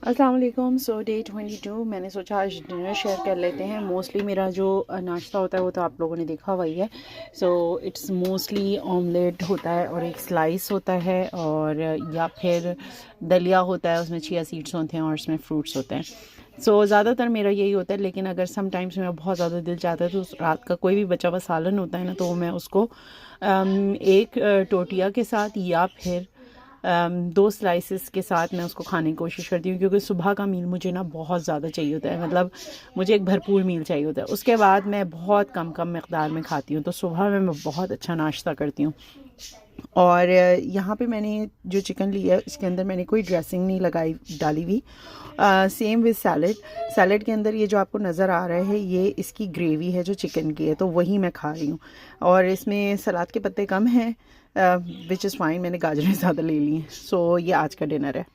अस्सलाम वालेकुम। सो डे 22 मैंने सोचा आज डिनर शेयर कर लेते हैं। मोस्टली मेरा जो नाश्ता होता है वो तो आप लोगों ने देखा हुआ ही है। सो इट्स मोस्टली ऑमलेट होता है और एक स्लाइस होता है और या फिर दलिया होता है, उसमें चिया सीड्स होते हैं और उसमें फ्रूट्स होते हैं। सो ज़्यादातर मेरा यही होता है, लेकिन अगर सम टाइम्स मेरा बहुत ज़्यादा दिल चाहता है तो रात का कोई भी बचा हुआ सालन होता है ना, तो मैं उसको एक टोटिया के साथ या फिर दो स्लाइसेस के साथ मैं उसको खाने की कोशिश करती हूँ, क्योंकि सुबह का मील मुझे ना बहुत ज़्यादा चाहिए होता है। मतलब मुझे एक भरपूर मील चाहिए होता है। उसके बाद मैं बहुत कम कम मकदार में खाती हूँ, तो सुबह में मैं बहुत अच्छा नाश्ता करती हूँ। और यहाँ पे मैंने जो चिकन लिया है इसके अंदर मैंने कोई ड्रेसिंग नहीं लगाई डाली हुई। Same with salad. सैलड के अंदर ये जो आपको नज़र आ रहा है ये इसकी ग्रेवी है जो चिकन की है, तो वही मैं खा रही हूँ। और इसमें सलाद के पत्ते कम हैं, विच इज़ फाइन। मैंने गाजरें ज़्यादा ले ली हैं। सो ये आज का डिनर है।